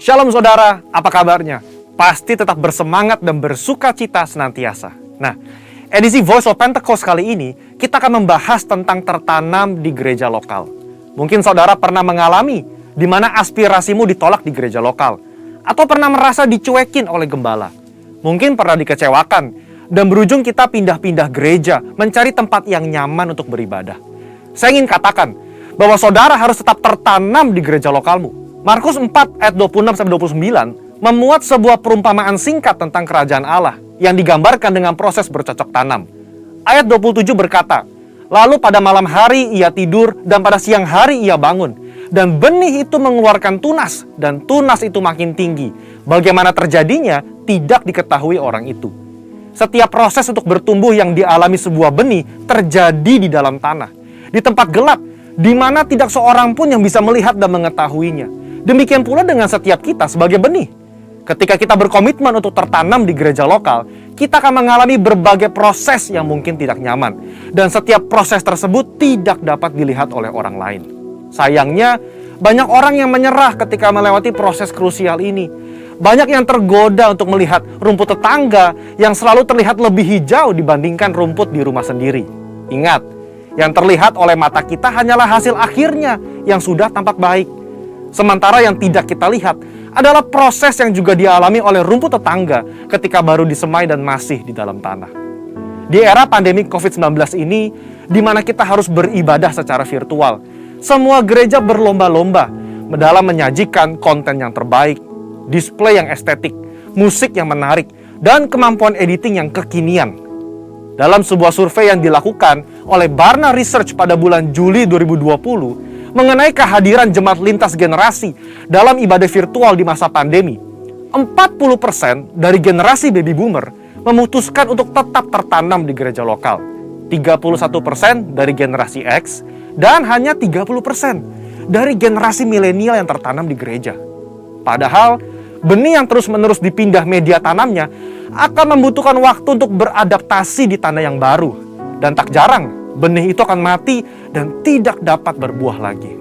Shalom saudara, apa kabarnya? Pasti tetap bersemangat dan bersuka cita senantiasa. Nah, edisi Voice of Pentecost kali ini, kita akan membahas tentang tertanam di gereja lokal. Mungkin saudara pernah mengalami di mana aspirasimu ditolak di gereja lokal, atau pernah merasa dicuekin oleh gembala. Mungkin pernah dikecewakan, dan berujung kita pindah-pindah gereja, mencari tempat yang nyaman untuk beribadah. Saya ingin katakan, bahwa saudara harus tetap tertanam di gereja lokalmu. Markus 4 ayat 26-29 memuat sebuah perumpamaan singkat tentang kerajaan Allah yang digambarkan dengan proses bercocok tanam. Ayat 27 berkata, "Lalu pada malam hari ia tidur dan pada siang hari ia bangun. Dan benih itu mengeluarkan tunas dan tunas itu makin tinggi. Bagaimana terjadinya tidak diketahui orang itu." Setiap proses untuk bertumbuh yang dialami sebuah benih terjadi di dalam tanah. Di tempat gelap, di mana tidak seorang pun yang bisa melihat dan mengetahuinya. Demikian pula dengan setiap kita sebagai benih. Ketika kita berkomitmen untuk tertanam di gereja lokal, kita akan mengalami berbagai proses yang mungkin tidak nyaman. Dan setiap proses tersebut tidak dapat dilihat oleh orang lain. Sayangnya, banyak orang yang menyerah ketika melewati proses krusial ini. Banyak yang tergoda untuk melihat rumput tetangga yang selalu terlihat lebih hijau dibandingkan rumput di rumah sendiri. Ingat, yang terlihat oleh mata kita hanyalah hasil akhirnya yang sudah tampak baik. Sementara yang tidak kita lihat adalah proses yang juga dialami oleh rumput tetangga ketika baru disemai dan masih di dalam tanah. Di era pandemi COVID-19 ini, di mana kita harus beribadah secara virtual, semua gereja berlomba-lomba dalam menyajikan konten yang terbaik, display yang estetik, musik yang menarik, dan kemampuan editing yang kekinian. Dalam sebuah survei yang dilakukan oleh Barna Research pada bulan Juli 2020, mengenai kehadiran jemaat lintas generasi dalam ibadah virtual di masa pandemi, 40% dari generasi baby boomer memutuskan untuk tetap tertanam di gereja lokal, 31% dari generasi X, dan hanya 30% dari generasi milenial yang tertanam di gereja. Padahal, benih yang terus-menerus dipindah media tanamnya akan membutuhkan waktu untuk beradaptasi di tanah yang baru. Dan tak jarang, benih itu akan mati dan tidak dapat berbuah lagi.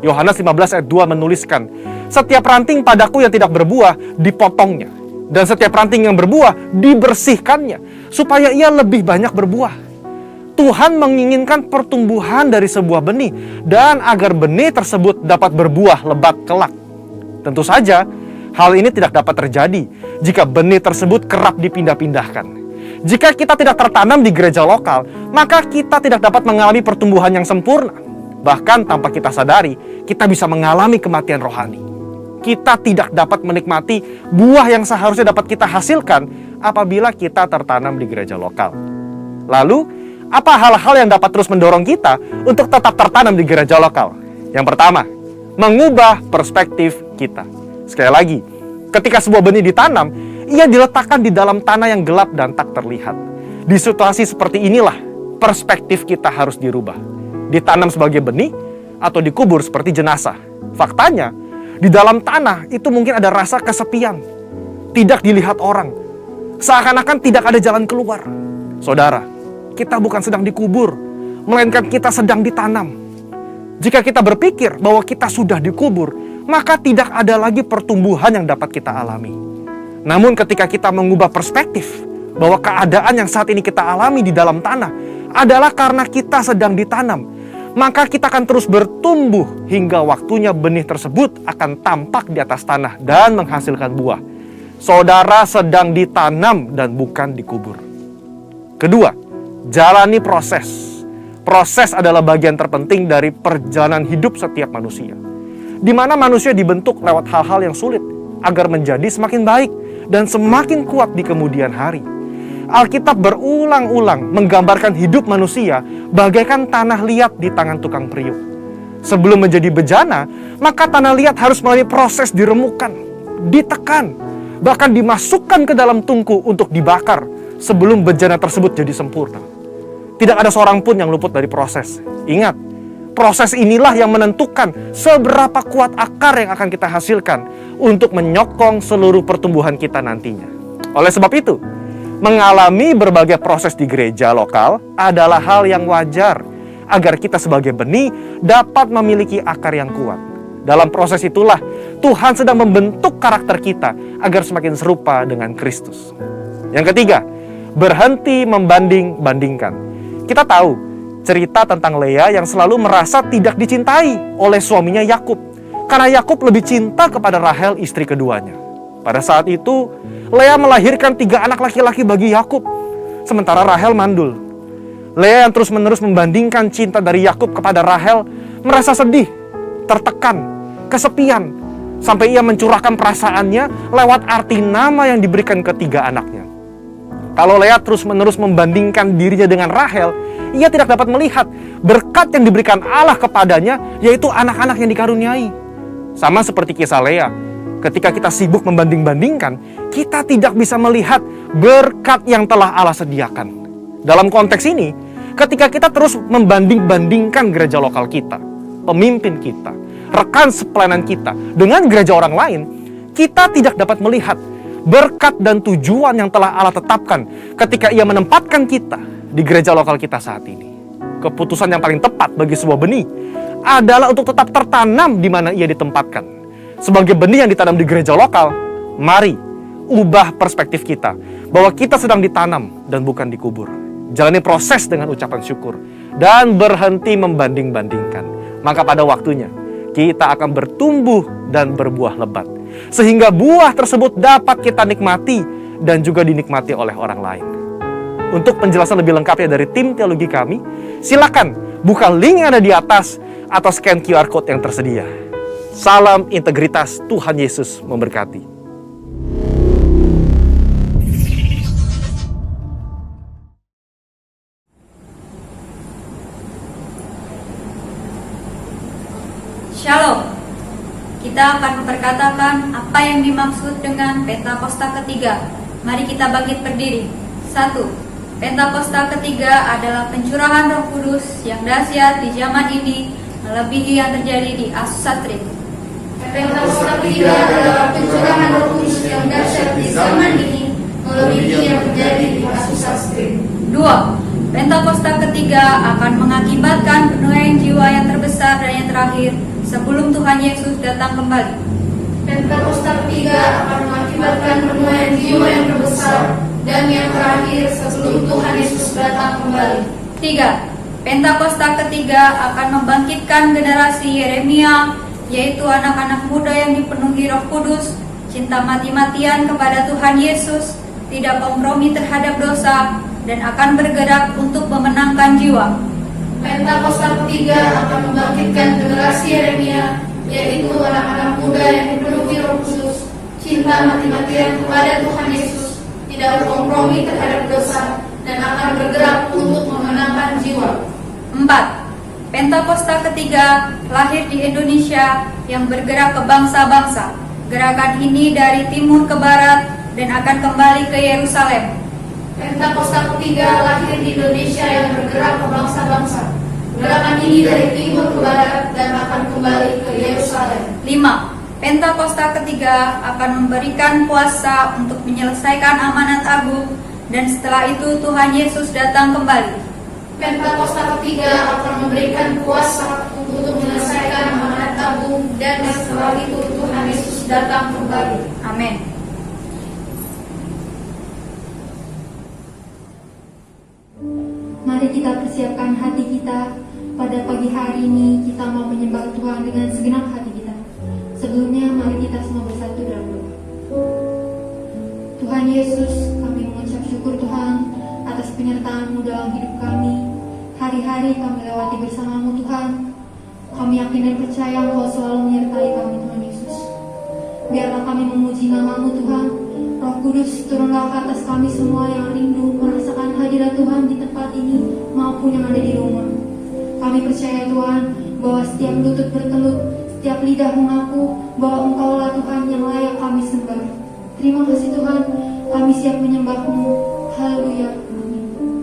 Yohanes 15 ayat 2 menuliskan, "Setiap ranting padaku yang tidak berbuah, dipotongnya. Dan setiap ranting yang berbuah, dibersihkannya, supaya ia lebih banyak berbuah." Tuhan menginginkan pertumbuhan dari sebuah benih, dan agar benih tersebut dapat berbuah lebat kelak. Tentu saja, hal ini tidak dapat terjadi jika benih tersebut kerap dipindah-pindahkan. Jika kita tidak tertanam di gereja lokal, maka kita tidak dapat mengalami pertumbuhan yang sempurna. Bahkan tanpa kita sadari, kita bisa mengalami kematian rohani. Kita tidak dapat menikmati buah yang seharusnya dapat kita hasilkan apabila kita tertanam di gereja lokal. Lalu, apa hal-hal yang dapat terus mendorong kita untuk tetap tertanam di gereja lokal? Yang pertama, mengubah perspektif kita. Sekali lagi, ketika sebuah benih ditanam, ia diletakkan di dalam tanah yang gelap dan tak terlihat. Di situasi seperti inilah, perspektif kita harus dirubah. Ditanam sebagai benih atau dikubur seperti jenazah. Faktanya, di dalam tanah itu mungkin ada rasa kesepian. Tidak dilihat orang. Seakan-akan tidak ada jalan keluar. Saudara, kita bukan sedang dikubur, melainkan kita sedang ditanam. Jika kita berpikir bahwa kita sudah dikubur, maka tidak ada lagi pertumbuhan yang dapat kita alami. Namun ketika kita mengubah perspektif bahwa keadaan yang saat ini kita alami di dalam tanah adalah karena kita sedang ditanam, maka kita akan terus bertumbuh hingga waktunya benih tersebut akan tampak di atas tanah dan menghasilkan buah. Saudara sedang ditanam dan bukan dikubur. Kedua, jalani proses. Proses adalah bagian terpenting dari perjalanan hidup setiap manusia, di mana manusia dibentuk lewat hal-hal yang sulit agar menjadi semakin baik dan semakin kuat di kemudian hari. Alkitab berulang-ulang menggambarkan hidup manusia bagaikan tanah liat di tangan tukang periuk. Sebelum menjadi bejana, maka tanah liat harus melalui proses diremukan, ditekan, bahkan dimasukkan ke dalam tungku untuk dibakar sebelum bejana tersebut jadi sempurna. Tidak ada seorang pun yang luput dari proses. Ingat, proses inilah yang menentukan seberapa kuat akar yang akan kita hasilkan untuk menyokong seluruh pertumbuhan kita nantinya. Oleh sebab itu, mengalami berbagai proses di gereja lokal adalah hal yang wajar agar kita sebagai benih dapat memiliki akar yang kuat. Dalam proses itulah Tuhan sedang membentuk karakter kita agar semakin serupa dengan Kristus. Yang ketiga, berhenti membanding-bandingkan. Kita tahu cerita tentang Lea yang selalu merasa tidak dicintai oleh suaminya Yakub, karena Yakub lebih cinta kepada Rahel, istri keduanya. Pada saat itu, Lea melahirkan 3 anak laki-laki bagi Yakub, sementara Rahel mandul. Lea yang terus-menerus membandingkan cinta dari Yakub kepada Rahel merasa sedih, tertekan, kesepian, sampai ia mencurahkan perasaannya lewat arti nama yang diberikan ketiga anaknya. Kalau Lea terus-menerus membandingkan dirinya dengan Rahel, ia tidak dapat melihat berkat yang diberikan Allah kepadanya, yaitu anak-anak yang dikaruniai. Sama seperti kisah Lea, ketika kita sibuk membanding-bandingkan, kita tidak bisa melihat berkat yang telah Allah sediakan. Dalam konteks ini, ketika kita terus membanding-bandingkan gereja lokal kita, pemimpin kita, rekan sepelayanan kita dengan gereja orang lain, kita tidak dapat melihat berkat dan tujuan yang telah Allah tetapkan ketika Ia menempatkan kita di gereja lokal kita saat ini. Keputusan yang paling tepat bagi sebuah benih adalah untuk tetap tertanam di mana ia ditempatkan. Sebagai benih yang ditanam di gereja lokal, mari ubah perspektif kita bahwa kita sedang ditanam dan bukan dikubur. Jalani proses dengan ucapan syukur dan berhenti membanding-bandingkan. Maka pada waktunya kita akan bertumbuh dan berbuah lebat, sehingga buah tersebut dapat kita nikmati dan juga dinikmati oleh orang lain. Untuk penjelasan lebih lengkapnya dari tim teologi kami, silakan buka link yang ada di atas atau scan QR Code yang tersedia. Salam integritas, Tuhan Yesus memberkati. Shalom. Kita akan memperkatakan apa yang dimaksud dengan Pentakosta ketiga. Mari kita bangkit berdiri. 1. Pentakosta ketiga adalah pencurahan Roh Kudus yang dahsyat di zaman ini, melebihi yang terjadi di Asusatri. Pentakosta ketiga adalah pencurahan Roh Kudus yang dahsyat di zaman ini, melebihi yang terjadi di Asusatri. 2. Pentakosta ketiga akan mengakibatkan penuaian jiwa yang terbesar dan yang terakhir sebelum Tuhan Yesus datang kembali. Pentakosta ketiga akan mengakibatkan penuaian jiwa yang terbesar dan yang terakhir sebelum Tuhan Yesus datang kembali. 3. Pentakosta ketiga akan membangkitkan generasi Yeremia, yaitu anak-anak muda yang dipenuhi Roh Kudus, cinta mati-matian kepada Tuhan Yesus, tidak kompromi terhadap dosa, dan akan bergerak untuk memenangkan jiwa. Pentakosta ketiga akan membangkitkan generasi Yeremia, yaitu anak-anak muda yang dipenuhi Roh Kudus, cinta mati-matian kepada Tuhan Yesus, tidak berkompromi terhadap dosa, dan akan bergerak untuk memenangkan jiwa. 4. Pentakosta ketiga lahir di Indonesia yang bergerak ke bangsa-bangsa. Gerakan ini dari timur ke barat dan akan kembali ke Yerusalem. Pentakosta ketiga lahir di Indonesia yang bergerak ke bangsa-bangsa. Gerakan ini dari timur ke barat dan akan kembali ke Yerusalem. 5. Pentakosta ketiga akan memberikan kuasa untuk menyelesaikan amanat agung, dan setelah itu Tuhan Yesus datang kembali. Pentakosta ketiga akan memberikan kuasa untuk menyelesaikan amanat agung, dan setelah itu Tuhan Yesus datang kembali. Amin. Mari kita persiapkan hati kita. Pada pagi hari ini kita mau menyembah Tuhan dengan segenap hati kita. Sebelumnya mari kita semua bersatu dalam doa. Tuhan Yesus, kami mengucap syukur Tuhan atas penyertaan-Mu dalam hidup kami. Hari-hari kami lewati bersama-Mu Tuhan. Kami yakin dan percaya Engkau selalu menyertai kami Tuhan Yesus. Biarlah kami memuji nama-Mu Tuhan. Roh Kudus, turunlah ke atas kami semua yang rindu merasakan hadirat Tuhan di tempat ini maupun yang ada di rumah. Kami percaya Tuhan bahwa setiap lutut bertelut, setiap lidah mengaku bahwa Engkaulah Tuhan yang layak kami sembah. Terima kasih Tuhan, kami siap menyembah-Mu. Haleluya. Amin. Amin.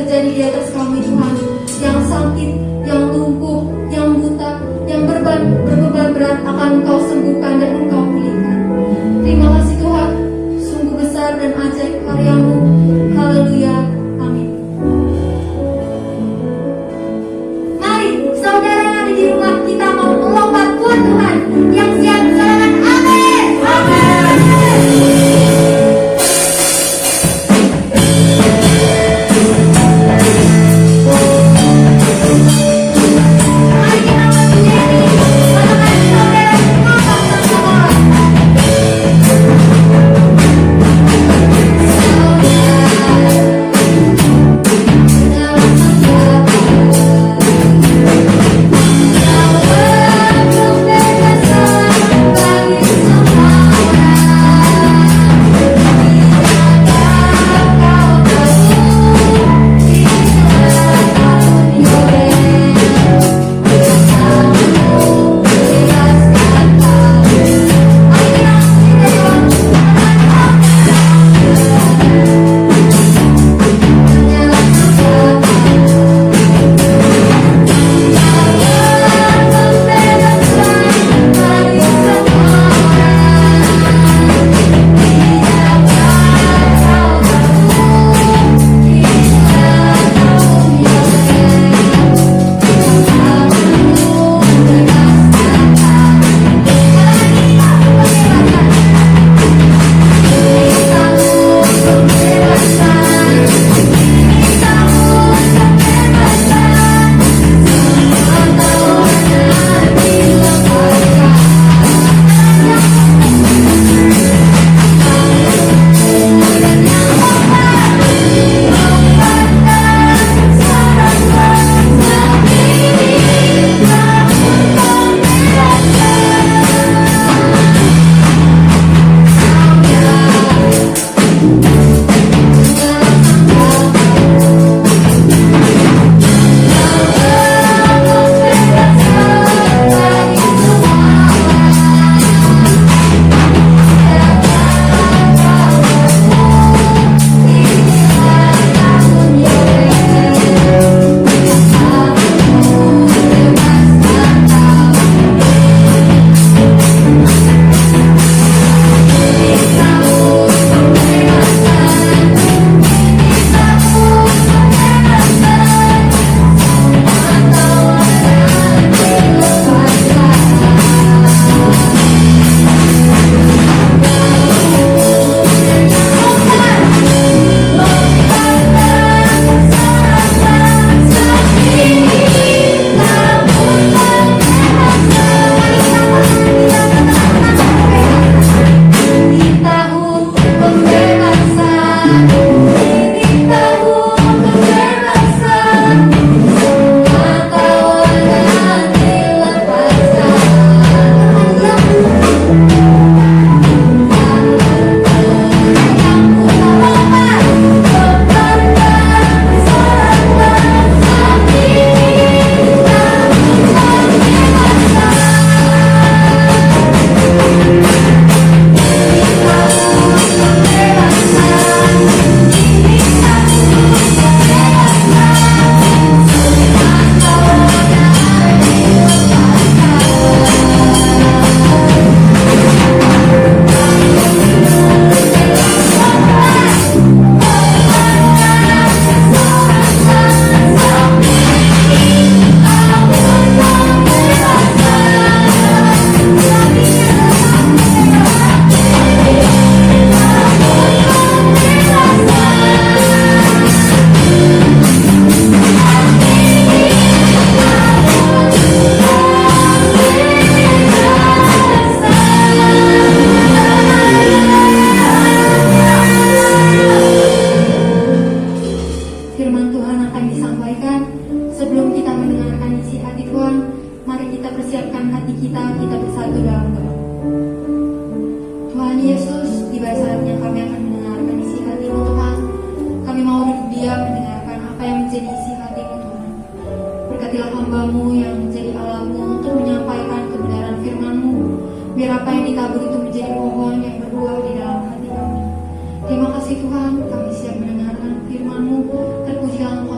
terjadi di atas kami Tuhan. Yang sakit, yang lumpuh, yang buta, yang berbeban berat akan Engkau sembuhkan dan Engkau pulihkan. Terima kasih Tuhan, sungguh besar dan ajaib karya-Mu. Haleluya, amin. Mari saudara yang ada di rumah, kita mau melompat buat Tuhan. Yang siap silakan amin. Amin. Mari kita berdiri, katakan saudara melompat bersama. biar apa yang ditabur itu menjadi pohon yang berbuah di dalam hati kami. Terima kasih Tuhan, kami siap mendengarkan firman-Mu. Terpujilah Engkau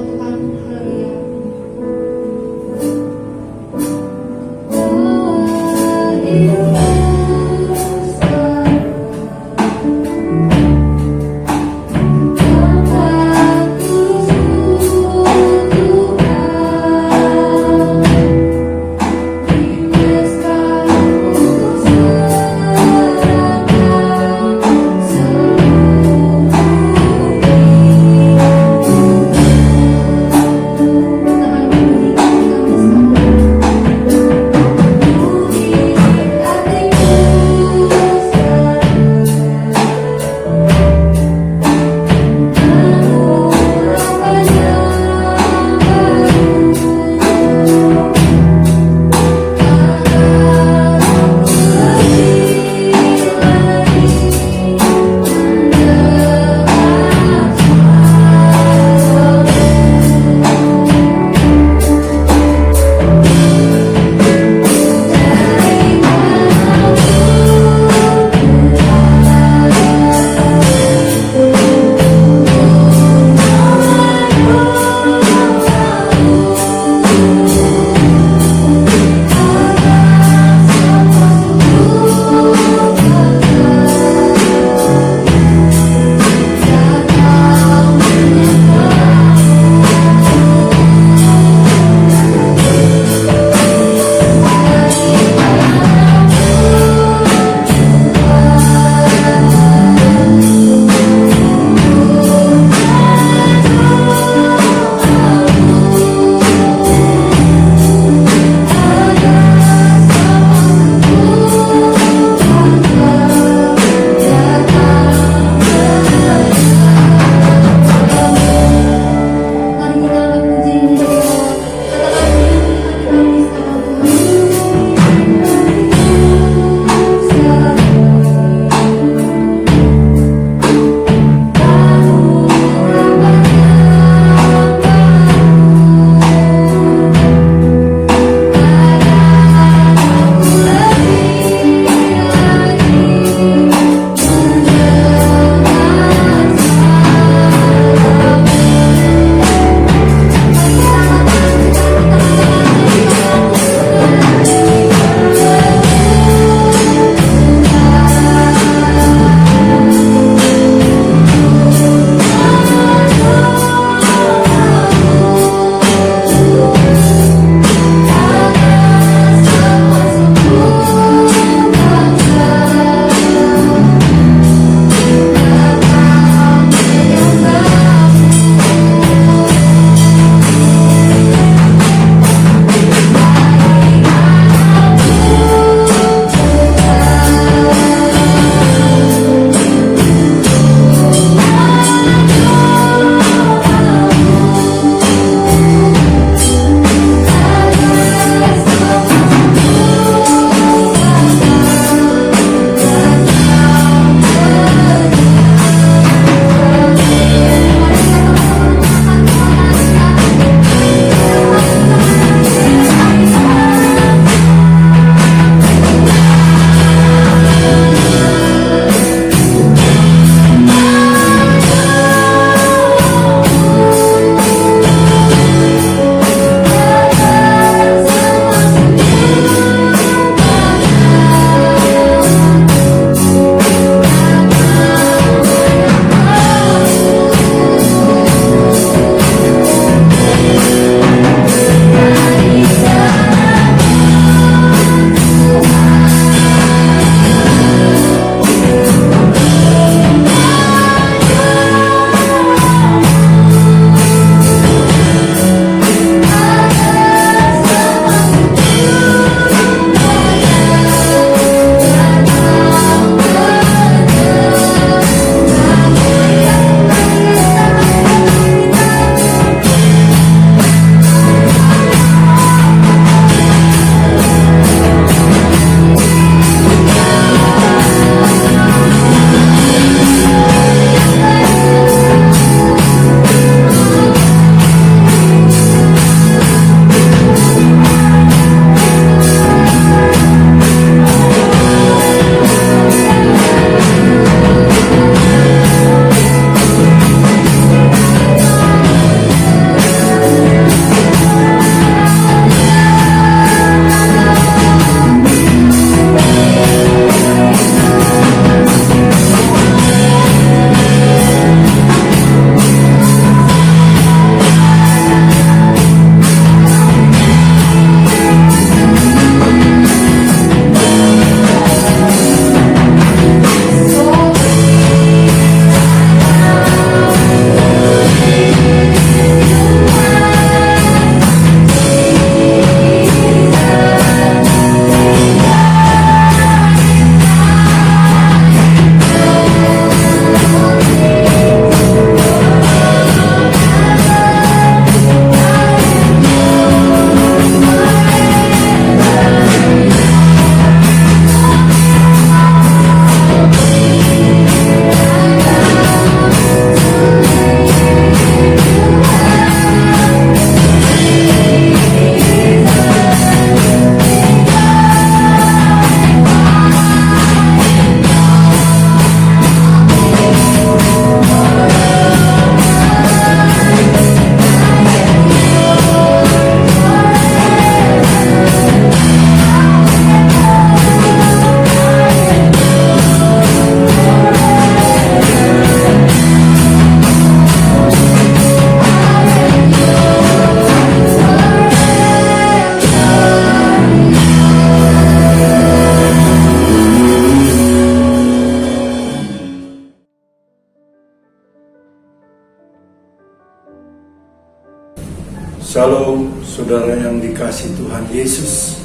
Shalom, saudara yang dikasihi Tuhan Yesus.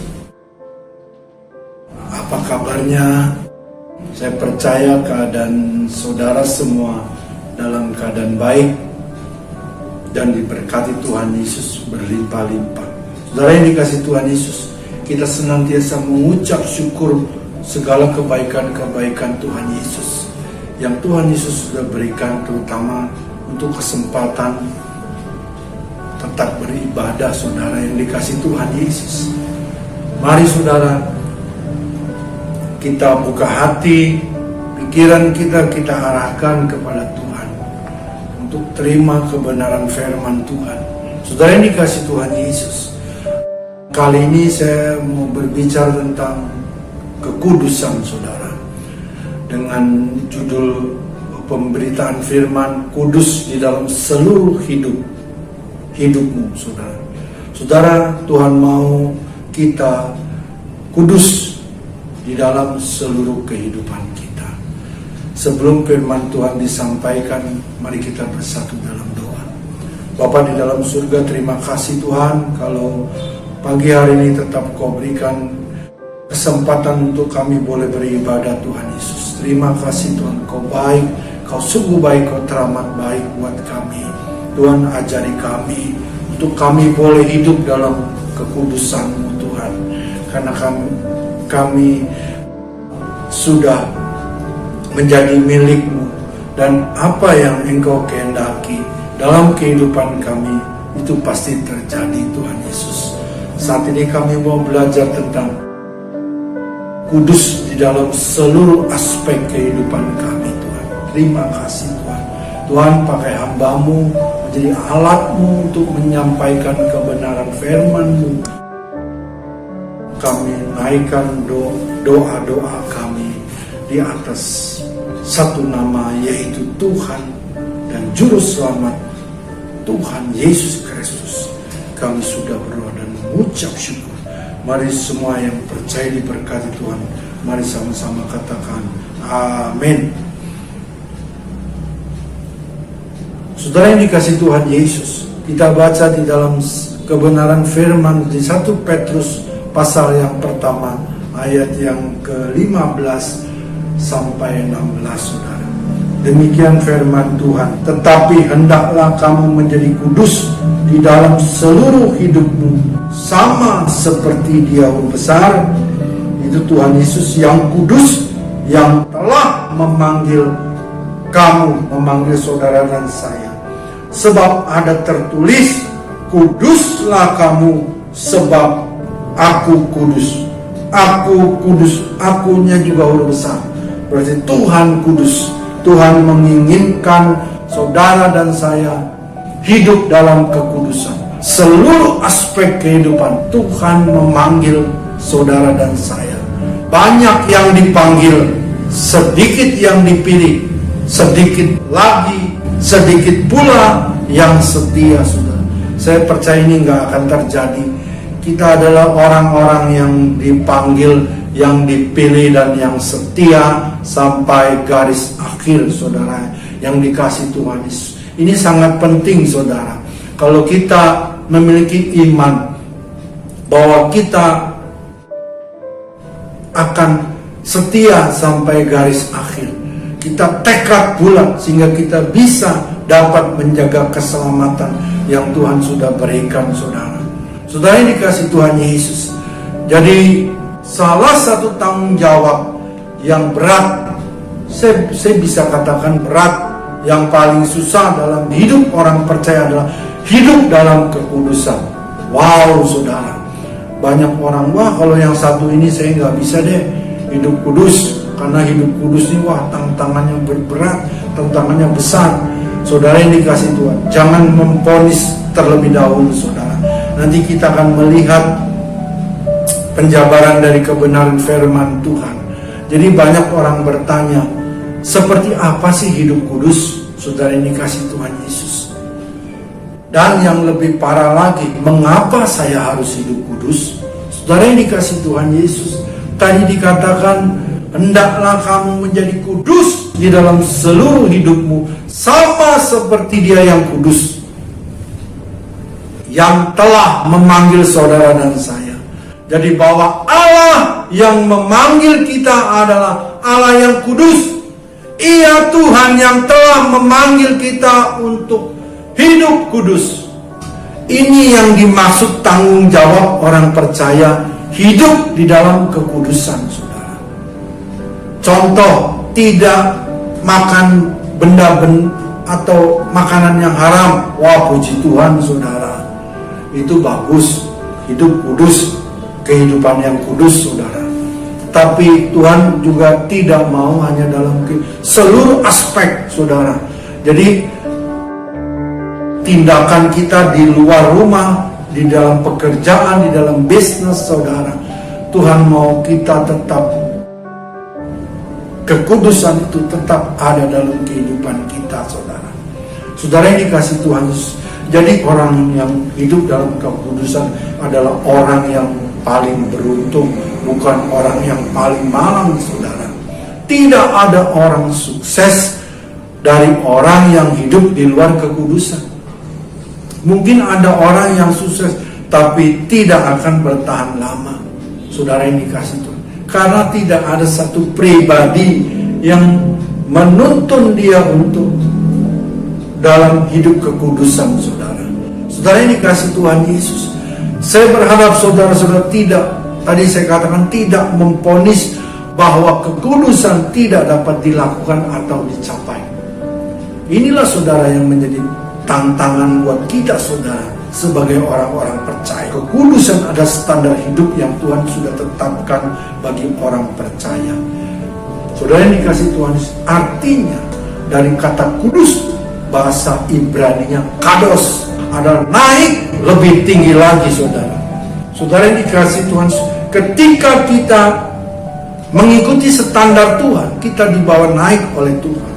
Apa kabarnya? Saya percaya keadaan saudara semua dalam keadaan baik dan diberkati Tuhan Yesus berlimpah-limpah. Saudara yang dikasihi Tuhan Yesus, kita senantiasa mengucap syukur segala kebaikan-kebaikan Tuhan Yesus yang Tuhan Yesus sudah berikan, terutama untuk kesempatan tetap beribadah. Saudara yang dikasihi Tuhan Yesus, mari saudara kita buka hati, pikiran kita arahkan kepada Tuhan untuk terima kebenaran firman Tuhan. Saudara yang dikasihi Tuhan Yesus, kali ini saya mau berbicara tentang kekudusan saudara, dengan judul pemberitaan firman kudus di dalam seluruh hidupmu saudara. Saudara, Tuhan mau kita kudus di dalam seluruh kehidupan kita. Sebelum firman Tuhan disampaikan, mari kita bersatu dalam doa. Bapa di dalam surga, terima kasih Tuhan kalau pagi hari ini tetap Kau berikan kesempatan untuk kami boleh beribadah Tuhan Yesus. Terima kasih Tuhan, Kau baik, Kau sungguh baik, Kau teramat baik buat kami. Tuhan, ajari kami untuk kami boleh hidup dalam kekudusan-Mu Tuhan, karena kami sudah menjadi milik-Mu, dan apa yang Engkau kehendaki dalam kehidupan kami itu pasti terjadi Tuhan Yesus. Saat ini kami mau belajar tentang kudus di dalam seluruh aspek kehidupan kami Tuhan. Terima kasih Tuhan. Tuhan, pakai hamba-Mu menjadi alat-Mu untuk menyampaikan kebenaran firman-Mu. Kami naikkan doa-doa kami di atas satu nama, yaitu Tuhan dan Juru Selamat Tuhan Yesus Kristus. Kami sudah berdoa dan mengucap syukur. Mari semua yang percaya diberkati Tuhan, mari sama-sama katakan amin. Saudara yang dikasihi Tuhan Yesus, kita baca di dalam kebenaran firman di 1 Petrus pasal yang pertama ayat yang ke-15 sampai 16 saudara. Demikian firman Tuhan, tetapi hendaklah kamu menjadi kudus di dalam seluruh hidupmu, sama seperti Dia besar, itu Tuhan Yesus yang kudus, yang telah memanggil kamu, memanggil saudara dan saya. Sebab ada tertulis, kuduslah kamu sebab aku kudus. Aku kudus, akunya juga huruf besar. Berarti Tuhan kudus. Tuhan menginginkan saudara dan saya hidup dalam kekudusan. Seluruh aspek kehidupan Tuhan memanggil saudara dan saya. Banyak yang dipanggil, sedikit yang dipilih, sedikit lagi, sedikit pula yang setia saudara. Saya percaya ini gak akan terjadi. Kita adalah orang-orang yang dipanggil, yang dipilih dan yang setia sampai garis akhir saudara, yang dikasih Tuhan Yesus. Ini sangat penting saudara. Kalau kita memiliki iman bahwa kita akan setia sampai garis akhir, kita tekad bulat sehingga kita bisa dapat menjaga keselamatan yang Tuhan sudah berikan saudara. Saudara yang dikasih Tuhan Yesus, jadi salah satu tanggung jawab yang berat, saya bisa katakan berat, yang paling susah dalam hidup orang percaya adalah hidup dalam kekudusan. Wow saudara, banyak orang, wah kalau yang satu ini saya nggak bisa deh hidup kudus, karena hidup kudus ini wah tantangannya berat, tantangannya besar. Saudara yang dikasih Tuhan, jangan memponis terlebih dahulu saudara. Nanti kita akan melihat penjabaran dari kebenaran firman Tuhan. Jadi banyak orang bertanya, seperti apa sih hidup kudus? Saudara yang dikasih Tuhan Yesus. Dan yang lebih parah lagi, mengapa saya harus hidup kudus? Saudara yang dikasih Tuhan Yesus, tadi dikatakan, hendaklah kamu menjadi kudus di dalam seluruh hidupmu, sama seperti Dia yang kudus. yang telah memanggil saudara dan saya. Jadi bahwa Allah yang memanggil kita adalah Allah yang kudus. Ia Tuhan yang telah memanggil kita untuk hidup kudus. Ini yang dimaksud tanggung jawab orang percaya hidup di dalam kekudusan, saudara. Contoh, tidak makan benda-benda atau makanan yang haram. Wah, puji Tuhan, saudara. Itu bagus. Hidup kudus, kehidupan yang kudus, saudara. Tapi Tuhan juga tidak mau hanya dalam seluruh aspek, saudara. Jadi tindakan kita di luar rumah, di dalam pekerjaan, di dalam bisnis, saudara, Tuhan mau kita tetap, kekudusan itu tetap ada dalam kehidupan kita, saudara. Saudara yang dikasih Tuhan Yesus. Jadi orang yang hidup dalam kekudusan adalah orang yang paling beruntung, bukan orang yang paling malang, saudara. Tidak ada orang sukses dari orang yang hidup di luar kekudusan. Mungkin ada orang yang sukses, tapi tidak akan bertahan lama, saudara yang dikasih Tuhan. Karena tidak ada satu pribadi yang menuntun dia untuk dalam hidup kekudusan, saudara. Saudara yang dikasih Tuhan Yesus, saya berharap saudara-saudara tidak, tadi saya katakan, tidak memponis bahwa kekudusan tidak dapat dilakukan atau dicapai. Inilah saudara yang menjadi tantangan buat kita, saudara, sebagai orang-orang percaya. Kekudusan ada standar hidup yang Tuhan sudah tetapkan bagi orang percaya. Saudara yang dikasih Tuhan, artinya dari kata kudus, bahasa Ibraninya kados, adalah naik lebih tinggi lagi, saudara. Saudara yang dikasih Tuhan, ketika kita mengikuti standar Tuhan, kita dibawa naik oleh Tuhan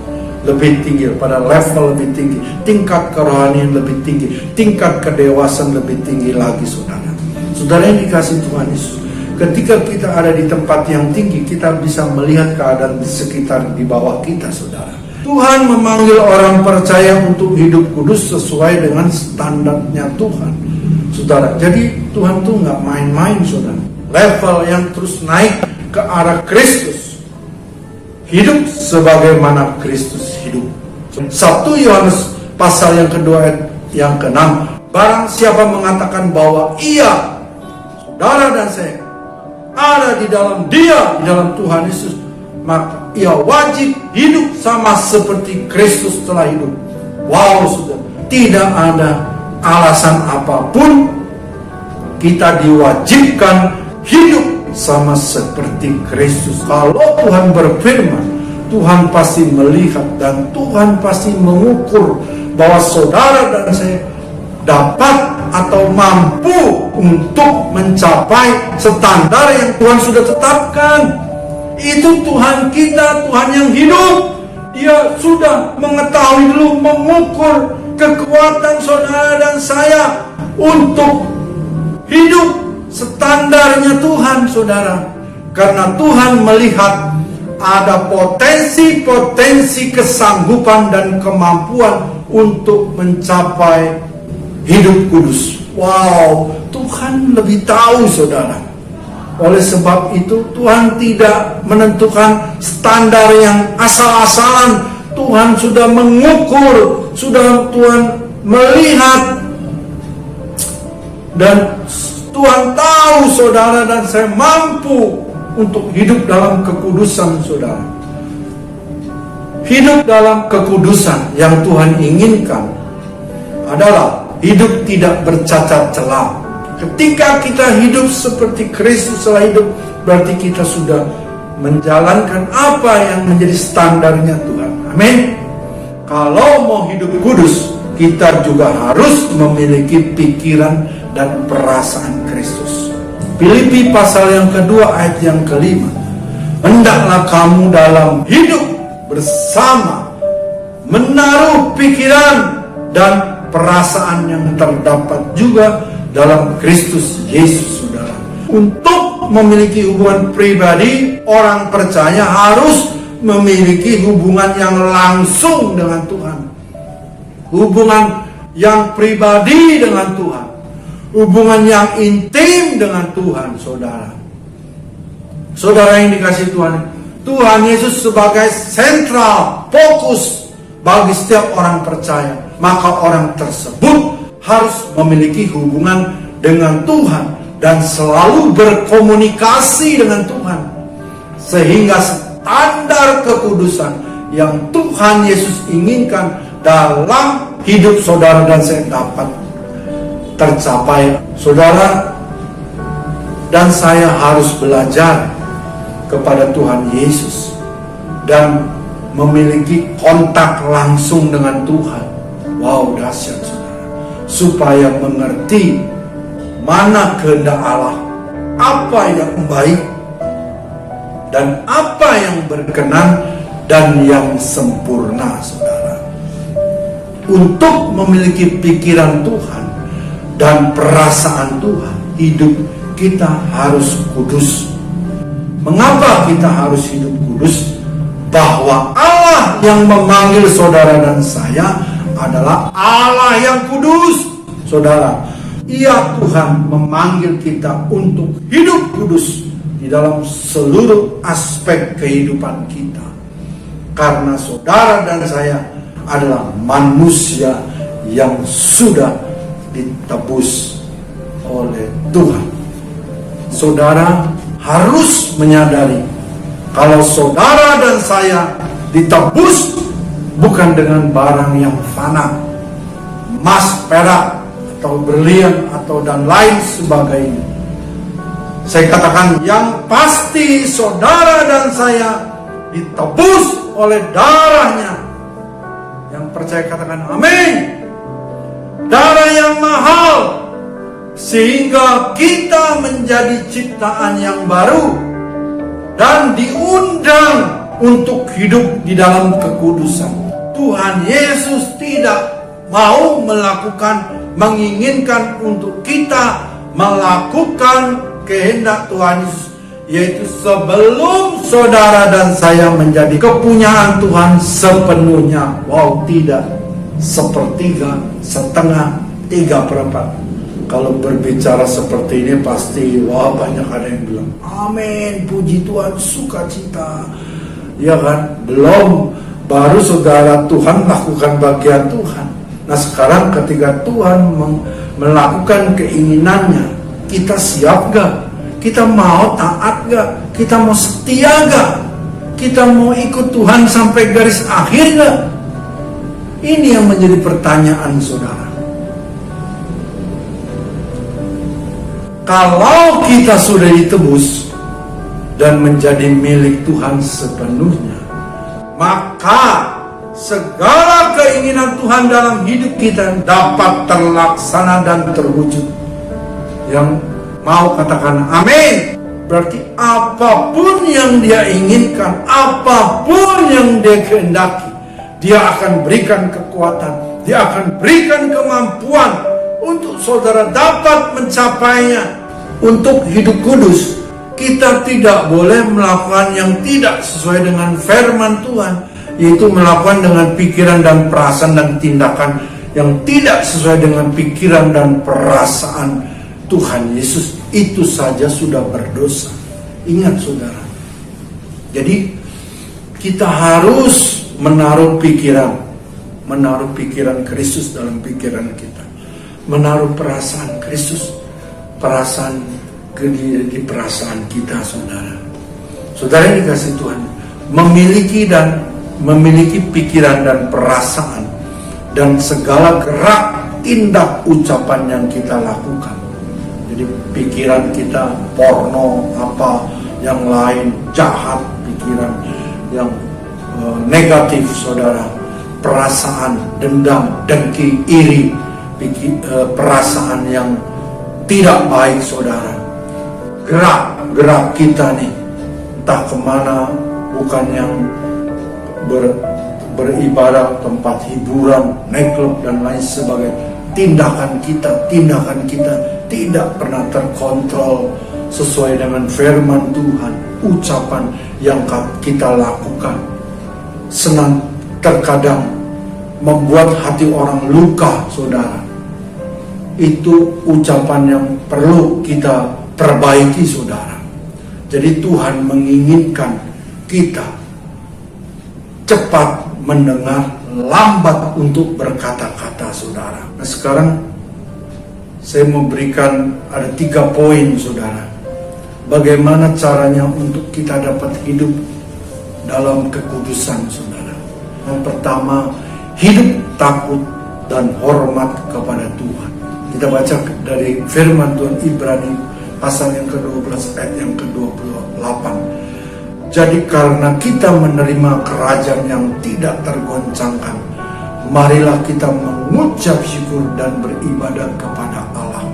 lebih tinggi, pada level lebih tinggi, tingkat kerohanian lebih tinggi, tingkat kedewasaan lebih tinggi lagi, saudara. Saudara yang dikasih Tuhan Yesus, ketika kita ada di tempat yang tinggi, kita bisa melihat keadaan di sekitar, di bawah kita, saudara. Tuhan memanggil orang percaya untuk hidup kudus sesuai dengan standarnya Tuhan, saudara. Jadi Tuhan tuh nggak main-main, saudara. Level yang terus naik ke arah Kristus, hidup sebagaimana Kristus hidup. 1 Yohanes pasal yang kedua ayat yang ke-6, barang siapa mengatakan bahwa ia, saudara dan saya, ada di dalam dia, di dalam Tuhan Yesus, maka ia wajib hidup sama seperti Kristus telah hidup. Wow, saudara, tidak ada alasan apapun kita diwajibkan hidup sama seperti Kristus. Kalau Tuhan berfirman, Tuhan pasti melihat dan Tuhan pasti mengukur bahwa saudara dan saya dapat atau mampu untuk mencapai standar yang Tuhan sudah tetapkan. Itu Tuhan kita, Tuhan yang hidup. Dia sudah mengetahui dulu, mengukur kekuatan saudara dan saya untuk hidup standarnya Tuhan, saudara. Karena Tuhan melihat ada potensi-potensi kesanggupan dan kemampuan untuk mencapai hidup kudus. Wow, Tuhan lebih tahu, saudara. Oleh sebab itu Tuhan tidak menentukan standar yang asal-asalan. Tuhan sudah mengukur, sudah Tuhan melihat, dan Tuhan tahu saudara dan saya mampu untuk hidup dalam kekudusan, saudara. Hidup dalam kekudusan yang Tuhan inginkan adalah hidup tidak bercacat celah. Ketika kita hidup seperti Kristus telah hidup, berarti kita sudah menjalankan apa yang menjadi standarnya Tuhan. Amin. Kalau mau hidup kudus, kita juga harus memiliki pikiran dan perasaan Kristus. Filipi pasal yang kedua ayat yang ke-5. Hendaklah kamu dalam hidup bersama menaruh pikiran dan perasaan yang terdapat juga dalam Kristus Yesus, saudara. Untuk memiliki hubungan pribadi, orang percaya harus memiliki hubungan yang langsung dengan Tuhan. Hubungan yang pribadi dengan Tuhan. hubungan yang intim dengan Tuhan, saudara. Saudara yang dikasihi Tuhan, Tuhan Yesus sebagai sentral, fokus bagi setiap orang percaya. Maka orang tersebut harus memiliki hubungan dengan Tuhan dan selalu berkomunikasi dengan Tuhan, sehingga standar kekudusan yang Tuhan Yesus inginkan dalam hidup saudara dan saya dapat tercapai. Saudara dan saya harus belajar kepada Tuhan Yesus dan memiliki kontak langsung dengan Tuhan. Wow, dahsyat saudara. Supaya mengerti mana kehendak Allah, apa yang baik dan apa yang berkenan dan yang sempurna, saudara. Untuk memiliki pikiran Tuhan dan perasaan Tuhan, hidup kita harus kudus. Mengapa kita harus hidup kudus? Bahwa Allah yang memanggil saudara dan saya adalah Allah yang kudus. Saudara, Ia Tuhan memanggil kita untuk hidup kudus di dalam seluruh aspek kehidupan kita. Karena saudara dan saya adalah manusia yang sudah ditebus oleh Tuhan. Saudara harus menyadari kalau saudara dan saya ditebus bukan dengan barang yang fana, emas, perak, atau berlian, atau dan lain sebagainya. Saya katakan yang pasti saudara dan saya ditebus oleh darahnya. Yang percaya katakan amin. Darah yang mahal, sehingga kita menjadi ciptaan yang baru dan diundang untuk hidup di dalam kekudusan. Tuhan Yesus tidak mau menginginkan untuk kita melakukan kehendak Tuhan Yesus, yaitu sebelum saudara dan saya menjadi kepunyaan Tuhan sepenuhnya. Wow, tidak sepertiga, setengah, 3/4. Kalau berbicara seperti ini pasti wah banyak ada yang bilang amin, puji Tuhan, sukacita. Ya kan? Belum, baru saudara Tuhan lakukan bagian Tuhan. Nah sekarang ketika Tuhan melakukan keinginannya, kita siap gak? Kita mau taat gak? Kita mau setia gak? Kita mau ikut Tuhan sampai garis akhir gak? Ini yang menjadi pertanyaan saudara. Kalau kita sudah ditebus dan menjadi milik Tuhan sepenuhnya, maka segala keinginan Tuhan dalam hidup kita dapat terlaksana dan terwujud. Yang mau katakan amin, berarti apapun yang dia inginkan, apapun yang dia kehendaki, dia akan berikan kekuatan, dia akan berikan kemampuan untuk saudara dapat mencapainya. Untuk hidup kudus, kita tidak boleh melakukan yang tidak sesuai dengan firman Tuhan, yaitu melakukan dengan pikiran dan perasaan dan tindakan yang tidak sesuai dengan pikiran dan perasaan Tuhan Yesus. Itu saja sudah berdosa. Ingat saudara. Jadi kita harus menaruh pikiran Kristus dalam pikiran kita, menaruh perasaan Kristus, perasaan di perasaan kita, saudara. Saudara yang dikasihi Tuhan, memiliki pikiran dan perasaan dan segala gerak, tindak, ucapan yang kita lakukan. Jadi pikiran kita porno, apa yang lain, jahat, pikiran yang negatif, saudara. Perasaan dendam, dengki, iri, perasaan yang tidak baik, saudara. Gerak kita nih entah kemana, bukan yang beribadah, tempat hiburan, nightclub dan lain sebagainya. Tindakan kita tidak pernah terkontrol sesuai dengan firman Tuhan. Ucapan yang kita lakukan terkadang membuat hati orang luka, saudara. itu ucapan yang perlu kita perbaiki, saudara. Jadi Tuhan menginginkan kita cepat mendengar, lambat untuk berkata-kata, saudara. Nah, sekarang saya memberikan ada 3 poin, saudara. Bagaimana caranya untuk kita dapat hidup dalam kekudusan, saudara. Yang pertama, hidup takut dan hormat kepada Tuhan. Kita baca dari firman Tuhan Ibrani pasal yang ke-12 ayat yang ke-28. Jadi karena kita menerima kerajaan yang tidak tergoncangkan, marilah kita mengucap syukur dan beribadah kepada Allah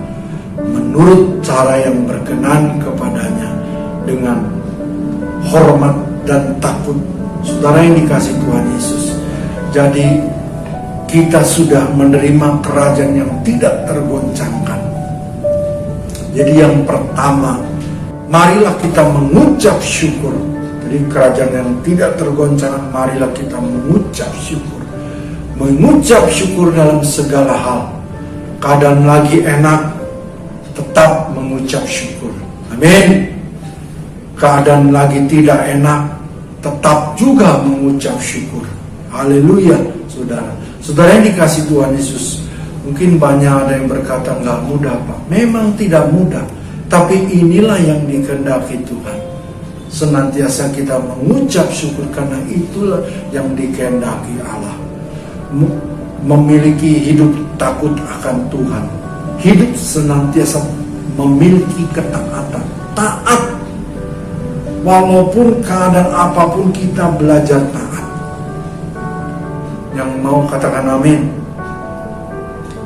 menurut cara yang berkenan kepadanya dengan hormat dan takut. Saudara yang dikasih Tuhan Yesus, jadi kita sudah menerima kerajaan yang tidak tergoncangkan. Jadi yang pertama, marilah kita mengucap syukur. Jadi kerajaan yang tidak tergoncangkan, marilah kita mengucap syukur. Mengucap syukur dalam segala hal. Keadaan lagi enak, tetap mengucap syukur. Amin. Keadaan lagi tidak enak, tetap juga mengucap syukur. Haleluya, saudara. Saudara yang dikasih Tuhan Yesus, mungkin banyak ada yang berkata nggak mudah, Pak. Memang tidak mudah, tapi inilah yang dikehendaki Tuhan. Senantiasa kita mengucap syukur karena itulah yang dikehendaki Allah. Memiliki hidup takut akan Tuhan, hidup senantiasa memiliki ketaatan, taat. Walaupun keadaan apapun kita belajar taat. Yang mau katakan amin.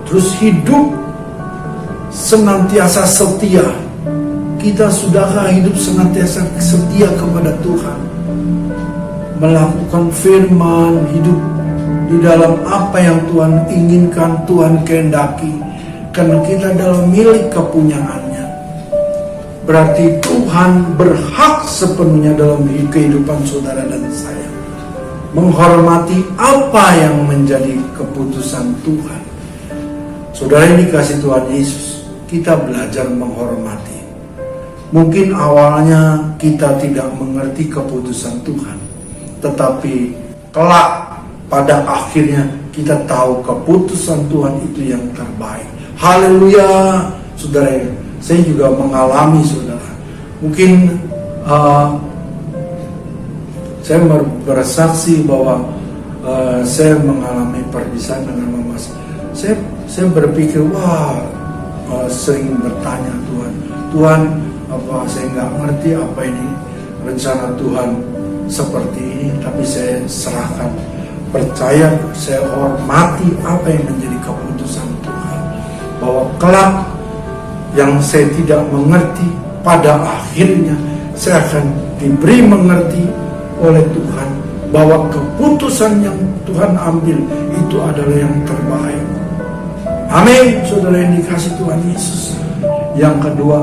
Terus hidup senantiasa setia. Kita sudahkah hidup senantiasa setia kepada Tuhan? Melakukan firman, hidup di dalam apa yang Tuhan inginkan, Tuhan kehendaki. Karena kita adalah milik kepunyaannya. Berarti Tuhan berhak sepenuhnya dalam kehidupan saudara dan saya. Menghormati apa yang menjadi keputusan Tuhan. Saudara yang dikasih Tuhan Yesus, kita belajar menghormati. Mungkin awalnya kita tidak mengerti keputusan Tuhan, tetapi kelak pada akhirnya kita tahu keputusan Tuhan itu yang terbaik. Haleluya, saudara. Saya juga mengalami, saudara. Mungkin saya bersaksi bahwa saya mengalami perpisahan dengan mama. Saya berpikir, sering bertanya Tuhan, apa saya nggak ngerti apa ini rencana Tuhan seperti ini, tapi saya serahkan, percaya, saya hormati apa yang menjadi keputusan Tuhan, bahwa kelak yang saya tidak mengerti, pada akhirnya saya akan diberi mengerti oleh Tuhan bahwa keputusan yang Tuhan ambil itu adalah yang terbaik. Amin, saudara yang dikasih Tuhan Yesus. Yang kedua,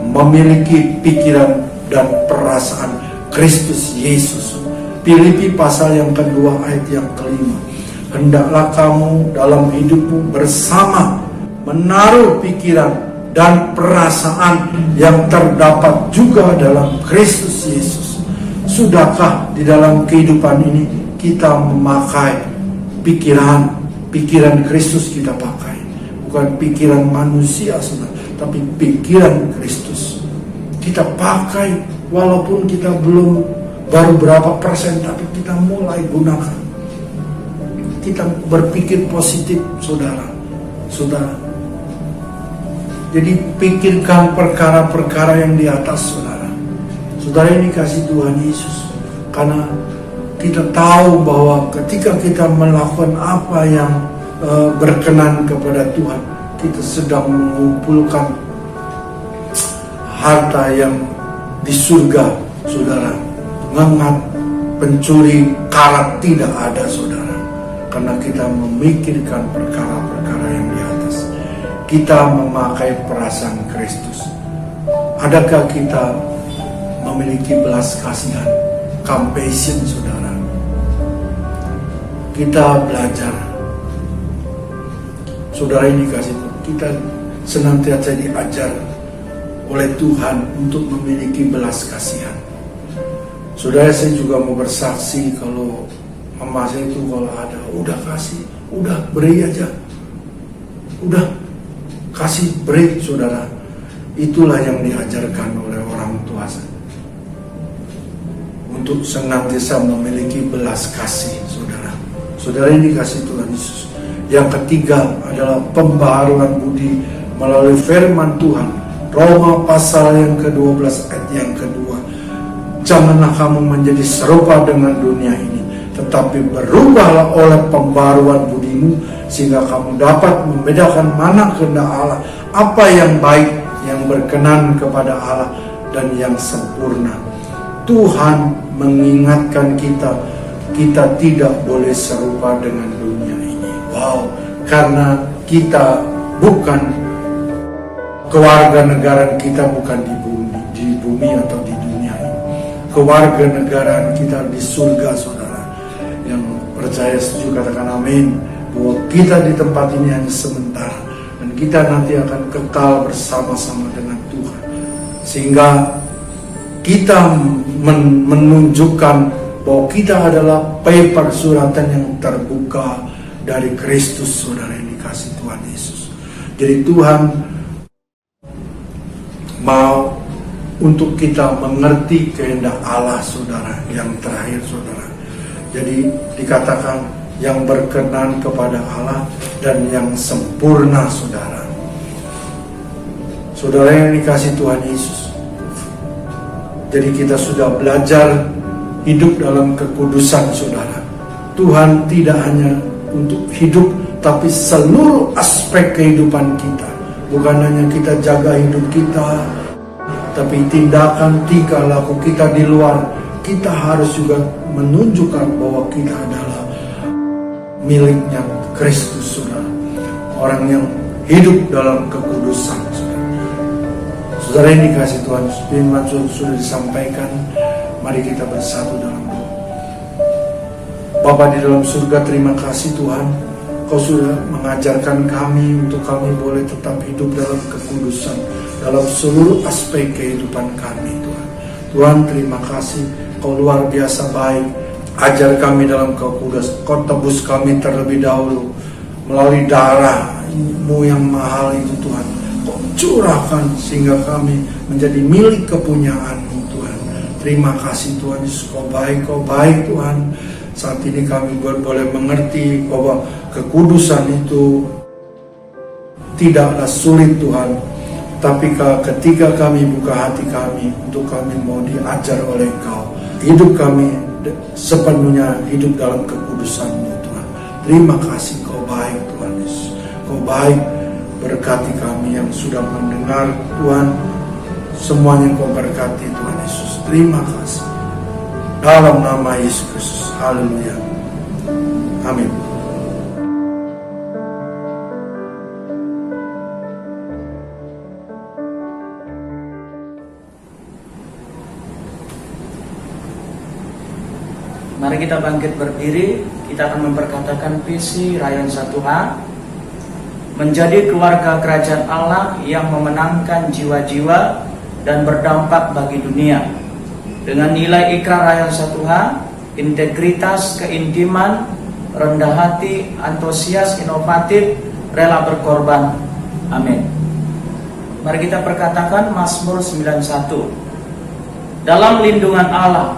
memiliki pikiran dan perasaan Kristus Yesus. Filipi pasal yang kedua ayat yang kelima. Hendaklah kamu dalam hidupmu bersama menaruh pikiran dan perasaan yang terdapat juga dalam Kristus Yesus. Sudahkah di dalam kehidupan ini kita memakai pikiran Kristus kita pakai? Bukan pikiran manusia, saudara, tapi pikiran Kristus. Kita pakai walaupun kita belum baru berapa persen, tapi kita mulai gunakan. Kita berpikir positif, saudara. Jadi pikirkan perkara-perkara yang di atas, saudara. Saudara ini kasih Tuhan Yesus. Karena kita tahu bahwa ketika kita melakukan apa yang berkenan kepada Tuhan, kita sedang mengumpulkan harta yang di surga, saudara. Ngengat, pencuri, karat tidak ada, saudara. Karena kita memikirkan perkara-perkara yang di atas. Kita memakai perasaan Kristus. Adakah kita memiliki belas kasihan, compassion, saudara? Kita belajar. Saudara ini kasih kita senantiasa diajar oleh Tuhan untuk memiliki belas kasihan. Saudara, saya juga mau bersaksi kalau mama saya itu kalau ada, udah kasih, udah beri aja, udah kasih beri, saudara. Itulah yang diajarkan oleh orang tua saya, untuk senantiasa memiliki belas kasih, saudara. Saudara, ini kasih Tuhan Yesus. Yang ketiga adalah pembaharuan budi melalui firman Tuhan. Roma pasal yang ke-12 ayat yang kedua. Janganlah kamu menjadi serupa dengan dunia ini, tetapi berubahlah oleh pembaharuan budimu, sehingga kamu dapat membedakan mana kehendak Allah, apa yang baik, yang berkenan kepada Allah, dan yang sempurna. Tuhan mengingatkan kita tidak boleh serupa dengan dunia ini. Wow, karena kita bukan keluarga negara kita, bukan di bumi atau di dunia ini. Keluarga negara kita di surga, saudara. Yang percaya setuju katakan amin, bahwa kita di tempat ini hanya sementara, dan kita nanti akan kekal bersama-sama dengan Tuhan. Sehingga kita menunjukkan bahwa kita adalah paper suratan yang terbuka dari Kristus, saudara, yang dikasih Tuhan Yesus. Jadi Tuhan mau untuk kita mengerti kehendak Allah, saudara, yang terakhir, saudara. Jadi dikatakan yang berkenan kepada Allah dan yang sempurna, saudara. Saudara yang dikasih Tuhan Yesus. Jadi kita sudah belajar hidup dalam kekudusan, saudara. Tuhan tidak hanya untuk hidup, tapi seluruh aspek kehidupan kita. Bukan hanya kita jaga hidup kita, tapi tindakan, tingkah laku kita di luar, kita harus juga menunjukkan bahwa kita adalah miliknya Kristus, saudara. Orang yang hidup dalam kekudusan, saudara. Saudara yang dikasih Tuhan, firman sudah disampaikan. Mari kita bersatu dalam doa. Bapa di dalam surga, terima kasih Tuhan, Kau sudah mengajarkan kami untuk kami boleh tetap hidup dalam kekudusan dalam seluruh aspek kehidupan kami, Tuhan. Tuhan, terima kasih, Kau luar biasa baik. Ajar kami dalam kekudusan. Kau tebus kami terlebih dahulu melalui darah-Mu yang mahal itu, Tuhan. Kau curahkan sehingga kami menjadi milik kepunyaan-Mu, Tuhan. Terima kasih Tuhan Yesus, Kau baik Tuhan. Saat ini kami boleh mengerti bahwa kekudusan itu tidaklah sulit, Tuhan. Tapi ketika kami buka hati kami untuk kami mau diajar oleh Engkau, hidup kami sepenuhnya hidup dalam kekudusan-Mu, Tuhan. Terima kasih, Kau baik Tuhan Yesus. Kau baik, berkati kami yang sudah mendengar, Tuhan. Semuanya Kau berkati Tuhan Yesus. Terima kasih. Dalam nama Yesus Kristus. Haleluya. Amin. Mari kita bangkit berdiri. Kita akan memperkatakan visi Rayon 1H menjadi keluarga kerajaan Allah yang memenangkan jiwa-jiwa dan berdampak bagi dunia. Dengan nilai ikrar Rayon 1H, integritas, keintiman, rendah hati, antusias, inovatif, rela berkorban. Amin. Mari kita perkatakan Mazmur 91. Dalam lindungan Allah,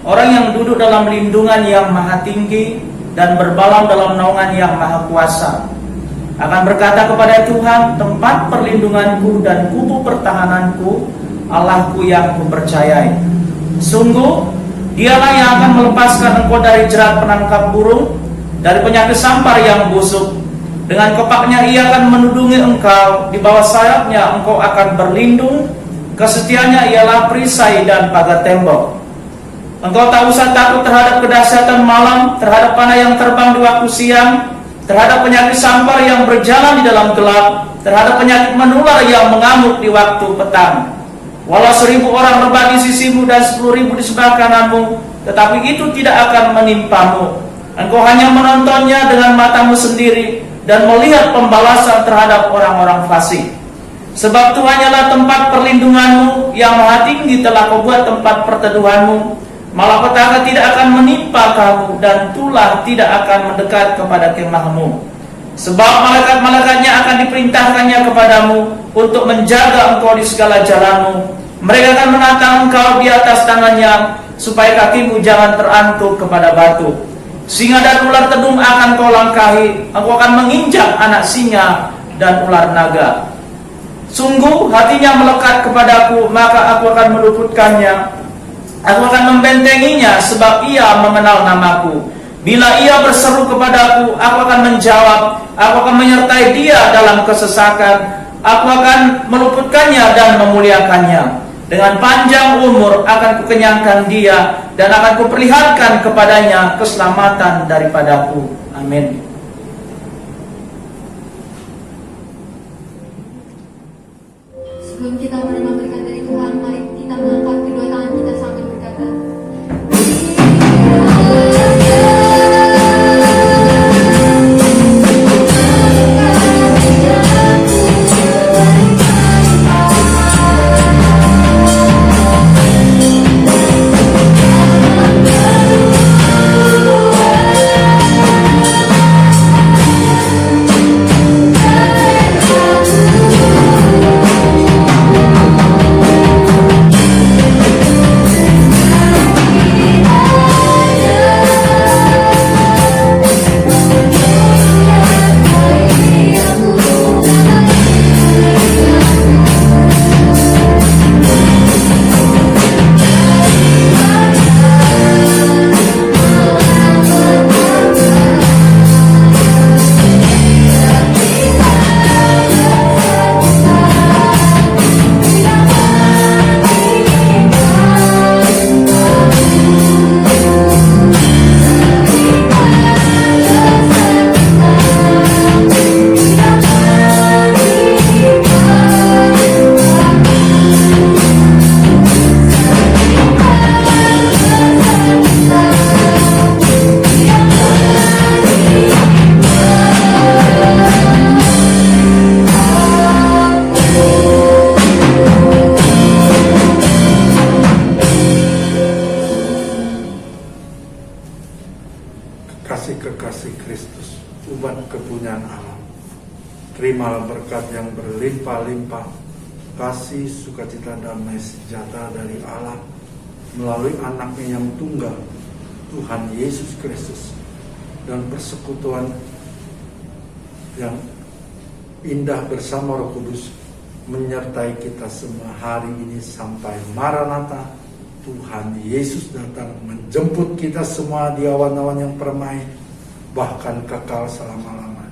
orang yang duduk dalam lindungan yang maha tinggi dan berbalang dalam naungan yang maha kuasa akan berkata kepada Tuhan, tempat perlindunganku dan kubu pertahananku, Allahku yang kupercayai. Sungguh, Dialah yang akan melepaskan engkau dari jerat penangkap burung, dari penyakit sampar yang busuk. Dengan kopaknya ia akan menudungi engkau, di bawah sayapnya engkau akan berlindung. Kesetiaannya ialah perisai dan pagar tembok. Engkau tak usah takut terhadap kedahsyatan malam, terhadap panah yang terbang di waktu siang, terhadap penyakit sampar yang berjalan di dalam gelap, terhadap penyakit menular yang mengamuk di waktu petang. Walau 1000 orang rebah di sisimu dan 10.000 di sebelah kananmu, tetapi itu tidak akan menimpamu. Engkau hanya menontonnya dengan matamu sendiri dan melihat pembalasan terhadap orang-orang fasik. Sebab Tuhan ialah tempat perlindunganmu, yang maha tinggi telah kau buat tempat perteduhanmu. Malapetaka tidak akan menimpa kamu, dan tulah tidak akan mendekat kepada kemahmu. Sebab malaikat-malaikatnya akan diperintahkannya kepadamu untuk menjaga engkau di segala jalanmu. Mereka akan menatang engkau di atas tangannya, supaya kakimu jangan terantuk kepada batu. Singa dan ular tedung akan kau langkahi, engkau akan menginjak anak singa dan ular naga. Sungguh hatinya melekat kepadaku, maka aku akan meluputkannya. Aku akan membentenginya, sebab ia mengenal namaku. Bila ia berseru kepadaku, aku akan menjawab. Aku akan menyertai dia dalam kesesakan. Aku akan meluputkannya dan memuliakannya. Dengan panjang umur akan kukenyangkan dia, dan akan kuperlihatkan kepadanya keselamatan daripadaku. Amin. Sebelum kita menerima berkat dari Tuhan, mari kita mengangkat kedua tangan kita sambil berkata, kekasih Kristus, umat kepunyaan Allah. Terimalah berkat yang berlimpah-limpah, kasih, sukacita, damai sejahtera dari Allah melalui anaknya yang tunggal, Tuhan Yesus Kristus, dan persekutuan yang indah bersama Roh Kudus menyertai kita semua hari ini sampai Maranatha. Tuhan Yesus datang menjemput kita semua di awan-awan yang permai, bahkan kekal selama-lamanya.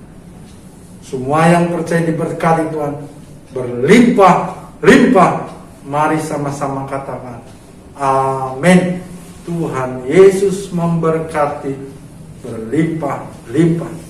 Semua yang percaya diberkati Tuhan berlimpah-limpah. Mari sama-sama katakan amin. Tuhan Yesus memberkati berlimpah-limpah.